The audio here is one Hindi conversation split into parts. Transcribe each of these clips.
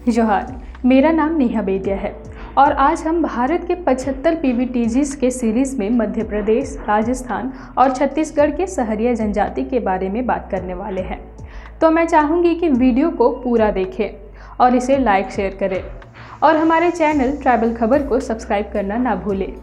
जोहार, मेरा नाम नेहा बेटिया है और आज हम भारत के 75 पीवीटीजीज के सीरीज़ में मध्य प्रदेश, राजस्थान और छत्तीसगढ़ के सहरिया जनजाति के बारे में बात करने वाले हैं। तो मैं चाहूँगी कि वीडियो को पूरा देखें और इसे लाइक शेयर करें और हमारे चैनल ट्राइबल खबर को सब्सक्राइब करना ना भूलें।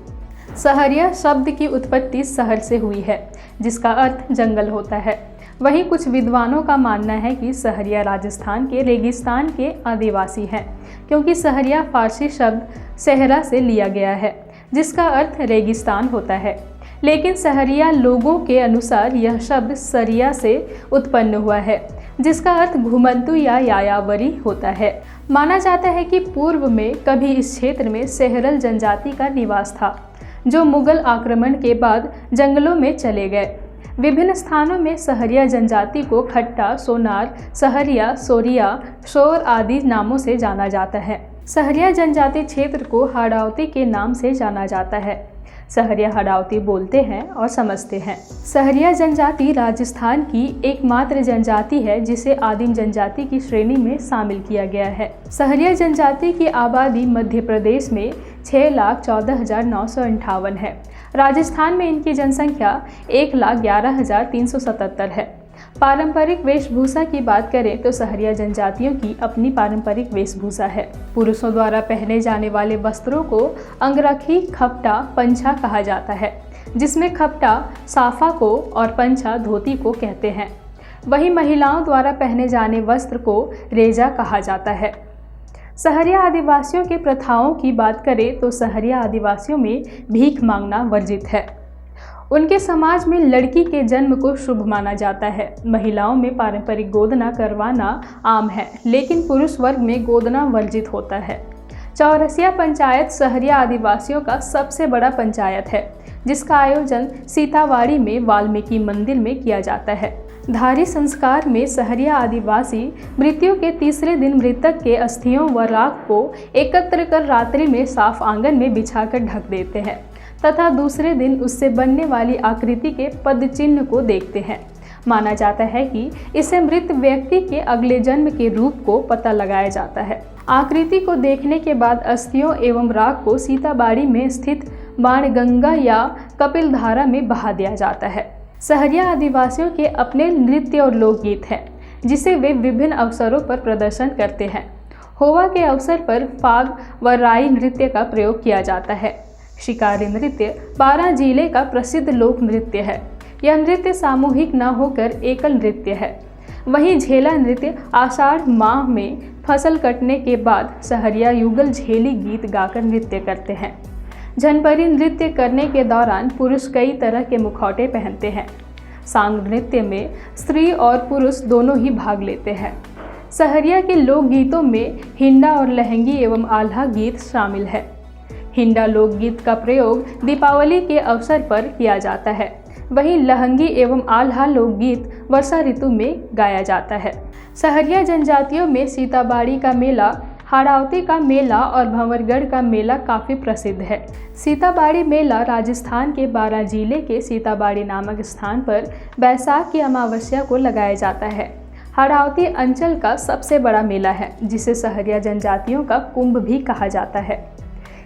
सहरिया शब्द की उत्पत्ति शहर से हुई है, जिसका अर्थ जंगल होता है। वहीं कुछ विद्वानों का मानना है कि सहरिया राजस्थान के रेगिस्तान के आदिवासी हैं, क्योंकि सहरिया फारसी शब्द सहरा से लिया गया है, जिसका अर्थ रेगिस्तान होता है। लेकिन सहरिया लोगों के अनुसार यह शब्द सरिया से उत्पन्न हुआ है, जिसका अर्थ घुमंतु या यायावरी होता है। माना जाता है कि पूर्व में कभी इस क्षेत्र में सेहरल जनजाति का निवास था, जो मुगल आक्रमण के बाद जंगलों में चले गए। विभिन्न स्थानों में सहरिया जनजाति को खट्टा, सोनार, सहरिया, सोरिया, शोर आदि नामों से जाना जाता है। सहरिया जनजाति क्षेत्र को हाड़ावती के नाम से जाना जाता है। सहरिया हाड़ावती बोलते हैं और समझते हैं। सहरिया जनजाति राजस्थान की एकमात्र जनजाति है जिसे आदिम जनजाति की श्रेणी में शामिल किया गया है। सहरिया जनजाति की आबादी मध्य प्रदेश में 6,14,958 है। राजस्थान में इनकी जनसंख्या 1,11,377 है। पारंपरिक वेशभूषा की बात करें तो सहरिया जनजातियों की अपनी पारंपरिक वेशभूषा है। पुरुषों द्वारा पहने जाने वाले वस्त्रों को अंगरखी, खपटा, पंछा कहा जाता है, जिसमें खपटा साफा को और पंछा धोती को कहते हैं। वहीं महिलाओं द्वारा पहने जाने वस्त्र को रेजा कहा जाता है। सहरिया आदिवासियों के प्रथाओं की बात करें तो सहरिया आदिवासियों में भीख मांगना वर्जित है। उनके समाज में लड़की के जन्म को शुभ माना जाता है। महिलाओं में पारंपरिक गोदना करवाना आम है, लेकिन पुरुष वर्ग में गोदना वर्जित होता है। चौरसिया पंचायत सहरिया आदिवासियों का सबसे बड़ा पंचायत है, जिसका आयोजन सीतावाड़ी में वाल्मीकि मंदिर में किया जाता है। धारी संस्कार में सहरिया आदिवासी मृत्यु के तीसरे दिन मृतक के अस्थियों व राख को एकत्र कर रात्रि में साफ आंगन में बिछाकर ढक देते हैं तथा दूसरे दिन उससे बनने वाली आकृति के पद चिन्ह को देखते हैं। माना जाता है कि इससे मृत व्यक्ति के अगले जन्म के रूप को पता लगाया जाता है। आकृति को देखने के बाद अस्थियों एवं राख को सीताबाड़ी में स्थित बाणगंगा या कपिल धारा में बहा दिया जाता है। सहरिया आदिवासियों के अपने नृत्य और लोकगीत हैं, जिसे वे विभिन्न अवसरों पर प्रदर्शन करते हैं। होवा के अवसर पर फाग व राई नृत्य का प्रयोग किया जाता है। शिकारी नृत्य बारां जिले का प्रसिद्ध लोक नृत्य है। यह नृत्य सामूहिक न होकर एकल नृत्य है। वहीं झेला नृत्य आषाढ़ माह में फसल कटने के बाद सहरिया युगल झेली गीत गाकर नृत्य करते हैं। झनपरी नृत्य करने के दौरान पुरुष कई तरह के मुखौटे पहनते हैं। सांग नृत्य में स्त्री और पुरुष दोनों ही भाग लेते हैं। सहरिया के लोकगीतों में हिंडा और लहंगी एवं आल्हा गीत शामिल है। हिंडा लोकगीत का प्रयोग दीपावली के अवसर पर किया जाता है। वहीं लहंगी एवं आल्हा लोकगीत वर्षा ऋतु में गाया जाता है। सहरिया जनजातियों में सीताबाड़ी का मेला, हाड़ावती का मेला और भंवरगढ़ का मेला काफ़ी प्रसिद्ध है। सीताबाड़ी मेला राजस्थान के बारां जिले के सीताबाड़ी नामक स्थान पर बैसाख की अमावस्या को लगाया जाता है। हाड़ावती अंचल का सबसे बड़ा मेला है, जिसे सहरिया जनजातियों का कुंभ भी कहा जाता है।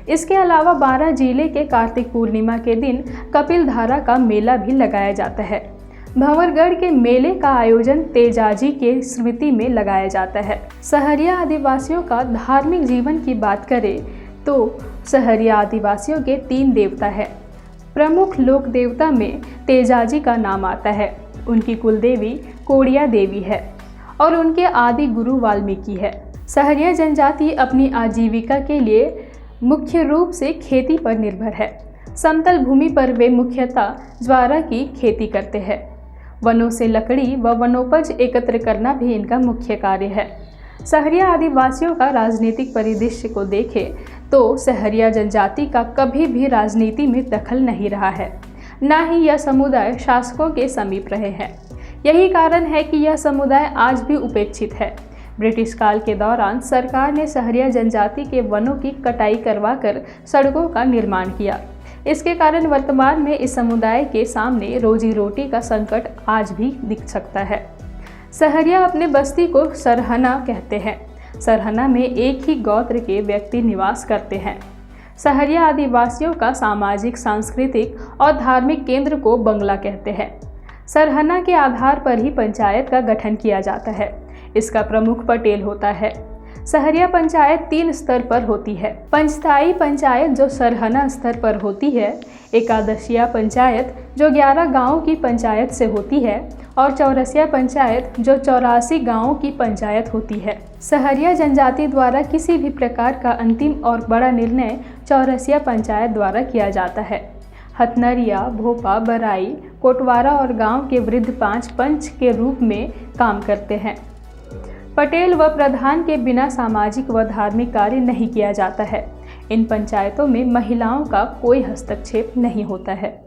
इसके अलावा बारां जिले के कार्तिक पूर्णिमा के दिन कपिल धारा का मेला भी लगाया जाता है। भंवरगढ़ के मेले का आयोजन तेजाजी के स्मृति में लगाया जाता है। सहरिया आदिवासियों का धार्मिक जीवन की बात करें तो सहरिया आदिवासियों के 3 देवता है। प्रमुख लोक देवता में तेजाजी का नाम आता है। उनकी कुलदेवी कोड़िया देवी है और उनके आदि गुरु वाल्मीकि है। सहरिया जनजाति अपनी आजीविका के लिए मुख्य रूप से खेती पर निर्भर है। समतल भूमि पर वे मुख्यतः ज्वारा की खेती करते हैं। वनों से लकड़ी व वनोपज एकत्र करना भी इनका मुख्य कार्य है। सहरिया आदिवासियों का राजनीतिक परिदृश्य को देखें तो सहरिया जनजाति का कभी भी राजनीति में दखल नहीं रहा है, न ही यह समुदाय शासकों के समीप रहे हैं। यही कारण है कि यह समुदाय आज भी उपेक्षित है। ब्रिटिश काल के दौरान सरकार ने सहरिया जनजाति के वनों की कटाई करवाकर सड़कों का निर्माण किया। इसके कारण वर्तमान में इस समुदाय के सामने रोजी रोटी का संकट आज भी दिख सकता है। सहरिया अपने बस्ती को सरहना कहते हैं। सरहना में एक ही गोत्र के व्यक्ति निवास करते हैं। सहरिया आदिवासियों का सामाजिक, सांस्कृतिक और धार्मिक केंद्र को बंगला कहते हैं। सरहना के आधार पर ही पंचायत का गठन किया जाता है। इसका प्रमुख पटेल होता है। सहरिया पंचायत 3 स्तर पर होती है। पंचताई पंचायत जो सरहना स्तर पर होती है, एकादशिया पंचायत जो 11 गांवों की पंचायत से होती है और चौरसिया पंचायत जो 84 गांवों की पंचायत होती है। सहरिया जनजाति द्वारा किसी भी प्रकार का अंतिम और बड़ा निर्णय चौरसिया पंचायत द्वारा किया जाता है। हथनरिया, भोपा, बराई, कोटवारा और गांव के वृद्ध 5 पंच के रूप में काम करते हैं। पटेल व प्रधान के बिना सामाजिक व धार्मिक कार्य नहीं किया जाता है। इन पंचायतों में महिलाओं का कोई हस्तक्षेप नहीं होता है।